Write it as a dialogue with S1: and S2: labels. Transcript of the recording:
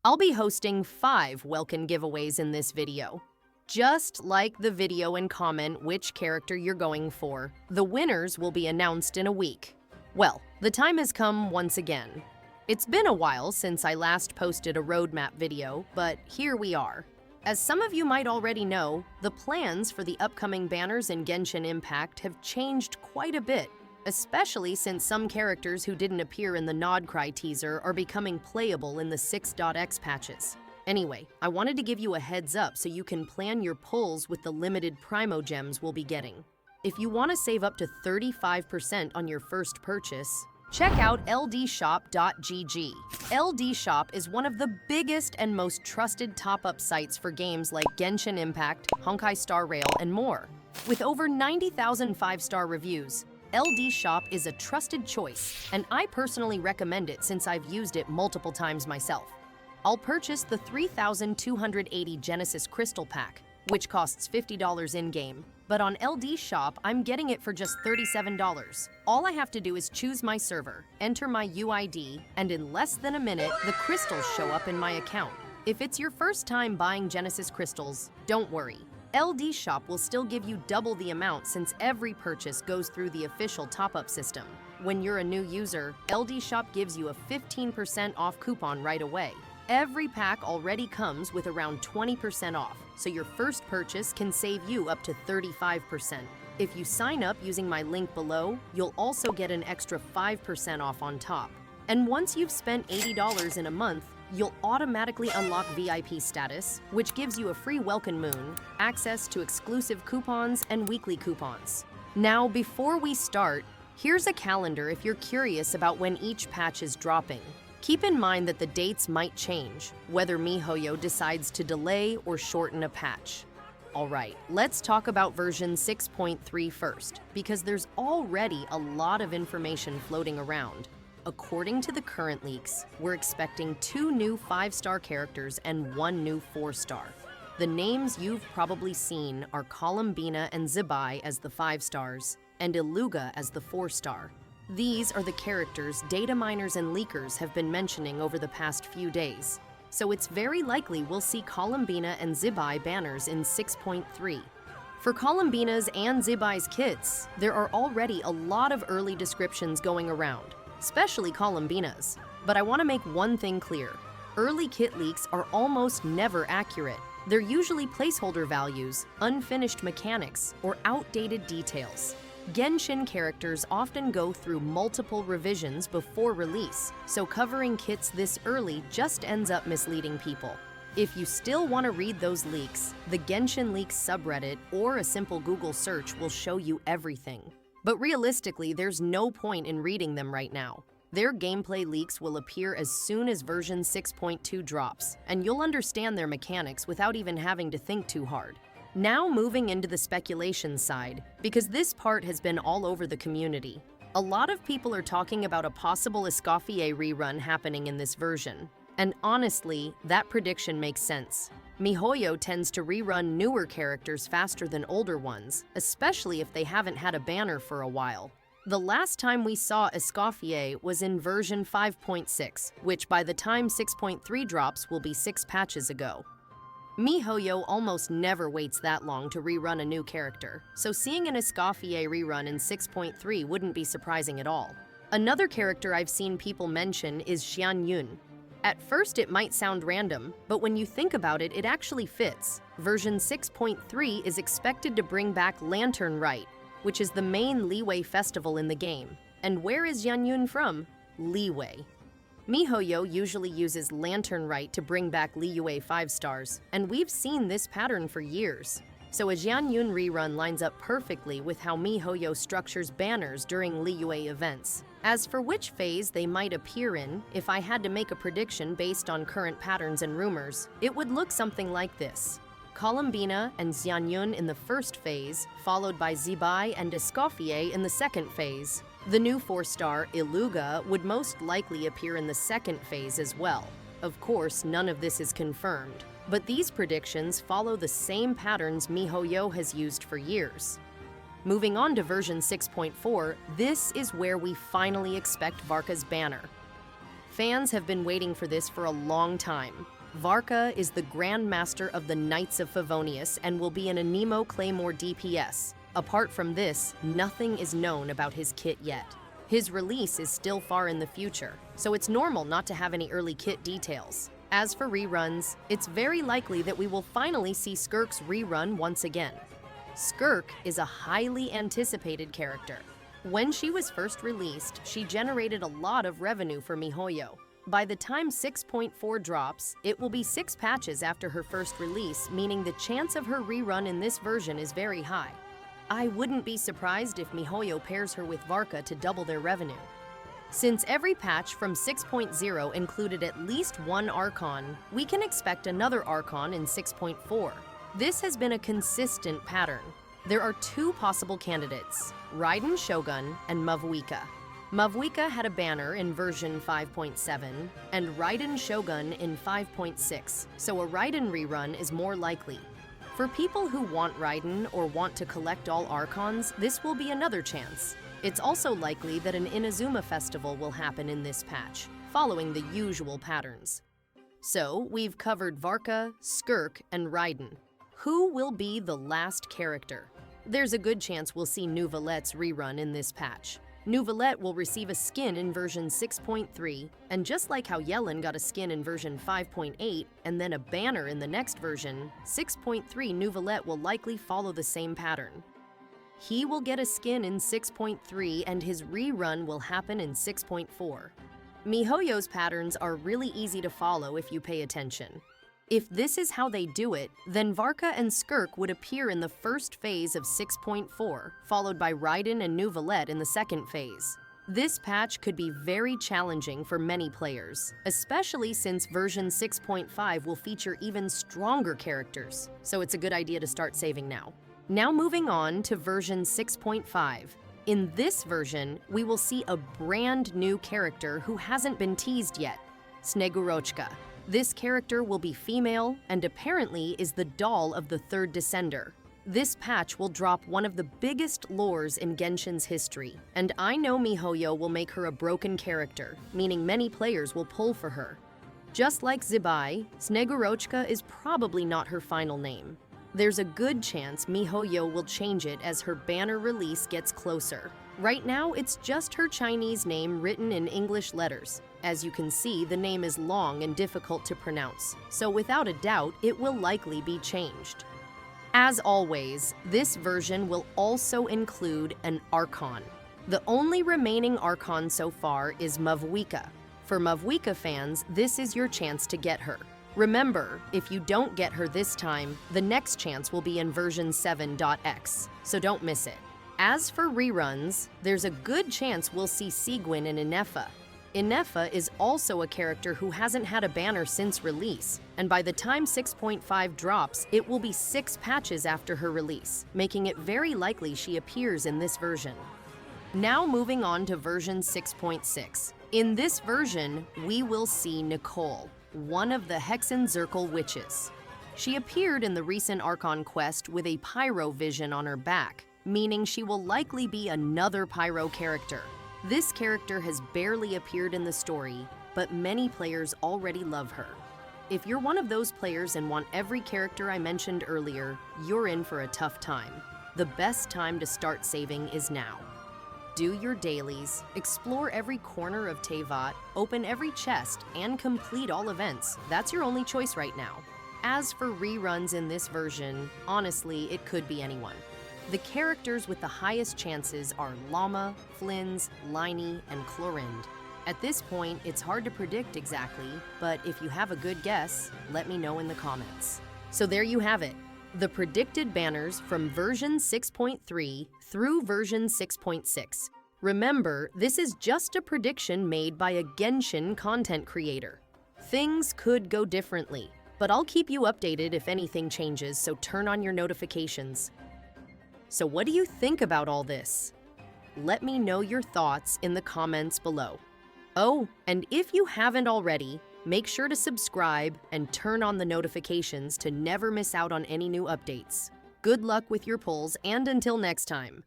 S1: I'll be hosting 5 welcome giveaways in this video. Just like the video and comment which character you're going for. The winners will be announced in a week. Well, the time has come once again. It's been a while since I last posted a roadmap video, but here we are. As some of you might already know, the plans for the upcoming banners in Genshin Impact have changed quite a bit, especially since some characters who didn't appear in the Nod Cry teaser are becoming playable in the 6.x patches. Anyway, I wanted to give you a heads up so you can plan your pulls with the limited Primo Gems we'll be getting. If you want to save up to 35% on your first purchase, check out ldshop.gg. LD Shop is one of the biggest and most trusted top-up sites for games like Genshin Impact, Honkai Star Rail, and more. With over 90,000 5-star reviews, LD Shop is a trusted choice, and I personally recommend it since I've used it multiple times myself. I'll purchase the 3,280 Genesis Crystal Pack, which costs $50 in-game, but on LD Shop, I'm getting it for just $37. All I have to do is choose my server, enter my UID, and in less than a minute, the crystals show up in my account. If it's your first time buying Genesis crystals, don't worry. LD Shop will still give you double the amount since every purchase goes through the official top-up system. When you're a new user, LD Shop gives you a 15% off coupon right away. Every pack already comes with around 20% off, so your first purchase can save you up to 35%. If you sign up using my link below, you'll also get an extra 5% off on top. And once you've spent $80 in a month, you'll automatically unlock VIP status, which gives you a free Welcome Moon, access to exclusive coupons, and weekly coupons. Now, before we start, here's a calendar if you're curious about when each patch is dropping. Keep in mind that the dates might change, whether MiHoYo decides to delay or shorten a patch. Alright, let's talk about version 6.3 first, because there's already a lot of information floating around. According to the current leaks, we're expecting 2 new 5-star characters and 1 new 4-star. The names you've probably seen are Columbina and Zibai as the 5-stars, and Illuga as the 4-star. These are the characters dataminers and leakers have been mentioning over the past few days, so it's very likely we'll see Columbina and Zibai banners in 6.3. For Columbina's and Zibai's kits, there are already a lot of early descriptions going around, especially Columbina's. But I want to make one thing clear. Early kit leaks are almost never accurate. They're usually placeholder values, unfinished mechanics, or outdated details. Genshin characters often go through multiple revisions before release, so covering kits this early just ends up misleading people. If you still want to read those leaks, the Genshin Leaks subreddit or a simple Google search will show you everything. But realistically, there's no point in reading them right now. Their gameplay leaks will appear as soon as version 6.2 drops, and you'll understand their mechanics without even having to think too hard. Now moving into the speculation side, because this part has been all over the community. A lot of people are talking about a possible Escoffier rerun happening in this version. And honestly, that prediction makes sense. MiHoYo tends to rerun newer characters faster than older ones, especially if they haven't had a banner for a while. The last time we saw Escoffier was in version 5.6, which by the time 6.3 drops will be 6 patches ago. MiHoYo almost never waits that long to rerun a new character, so seeing an Escoffier rerun in 6.3 wouldn't be surprising at all. Another character I've seen people mention is Xianyun. At first it might sound random, but when you think about it, it actually fits. Version 6.3 is expected to bring back Lantern Rite, which is the main Liyue festival in the game. And where is Xianyun from? Liyue. MiHoYo usually uses Lantern Rite to bring back Liyue 5-stars, and we've seen this pattern for years. So a Xianyun rerun lines up perfectly with how MiHoYo structures banners during Liyue events. As for which phase they might appear in, if I had to make a prediction based on current patterns and rumors, it would look something like this. Columbina and Xianyun in the first phase, followed by Zibai and Escoffier in the second phase. The new 4-star, Illuga, would most likely appear in the second phase as well. Of course, none of this is confirmed, but these predictions follow the same patterns MiHoYo has used for years. Moving on to version 6.4, this is where we finally expect Varka's banner. Fans have been waiting for this for a long time. Varka is the Grand Master of the Knights of Favonius and will be an Anemo Claymore DPS. Apart from this, nothing is known about his kit yet. His release is still far in the future, so it's normal not to have any early kit details. As for reruns, it's very likely that we will finally see Skirk's rerun once again. Skirk is a highly anticipated character. When she was first released, she generated a lot of revenue for miHoYo. By the time 6.4 drops, it will be 6 patches after her first release, meaning the chance of her rerun in this version is very high. I wouldn't be surprised if miHoYo pairs her with Varka to double their revenue. Since every patch from 6.0 included at least one Archon, we can expect another Archon in 6.4. This has been a consistent pattern. There are 2 possible candidates, Raiden Shogun and Mavwika. Mavwika had a banner in version 5.7 and Raiden Shogun in 5.6, so a Raiden rerun is more likely. For people who want Raiden or want to collect all Archons, this will be another chance. It's also likely that an Inazuma festival will happen in this patch, following the usual patterns. So, we've covered Varka, Skirk, and Raiden. Who will be the last character? There's a good chance we'll see Neuvalette's rerun in this patch. Neuvalette will receive a skin in version 6.3, and just like how Yellen got a skin in version 5.8 and then a banner in the next version, 6.3 Neuvalette will likely follow the same pattern. He will get a skin in 6.3 and his rerun will happen in 6.4. miHoYo's patterns are really easy to follow if you pay attention. If this is how they do it, then Varka and Skirk would appear in the first phase of 6.4, followed by Raiden and Neuvalette in the second phase. This patch could be very challenging for many players, especially since version 6.5 will feature even stronger characters, so it's a good idea to start saving now. Now moving on to version 6.5. In this version, we will see a brand new character who hasn't been teased yet, Snegurochka. This character will be female and apparently is the doll of the third Descender. This patch will drop one of the biggest lores in Genshin's history, and I know miHoYo will make her a broken character, meaning many players will pull for her. Just like Zibai, Snegurochka is probably not her final name. There's a good chance miHoYo will change it as her banner release gets closer. Right now, it's just her Chinese name written in English letters. As you can see, the name is long and difficult to pronounce, so without a doubt, it will likely be changed. As always, this version will also include an Archon. The only remaining Archon so far is Mavwika. For Mavwika fans, this is your chance to get her. Remember, if you don't get her this time, the next chance will be in version 7.x, so don't miss it. As for reruns, there's a good chance we'll see Sigyn and Inefa. Inefa is also a character who hasn't had a banner since release, and by the time 6.5 drops, it will be 6 patches after her release, making it very likely she appears in this version. Now moving on to version 6.6. In this version, we will see Nicole, one of the Hexenzirkel witches. She appeared in the recent Archon quest with a pyro vision on her back, meaning she will likely be another pyro character. This character has barely appeared in the story, but many players already love her. If you're one of those players and want every character I mentioned earlier, you're in for a tough time. The best time to start saving is now. Do your dailies, explore every corner of Teyvat, open every chest, and complete all events. That's your only choice right now. As for reruns in this version, honestly, it could be anyone. The characters with the highest chances are Llama, Flins, Liney, and Chlorind. At this point, it's hard to predict exactly, but if you have a good guess, let me know in the comments. So there you have it, the predicted banners from version 6.3 through version 6.6. Remember, this is just a prediction made by a Genshin content creator. Things could go differently, but I'll keep you updated if anything changes, so turn on your notifications. So what do you think about all this? Let me know your thoughts in the comments below. Oh, and if you haven't already, make sure to subscribe and turn on the notifications to never miss out on any new updates. Good luck with your pulls, and until next time.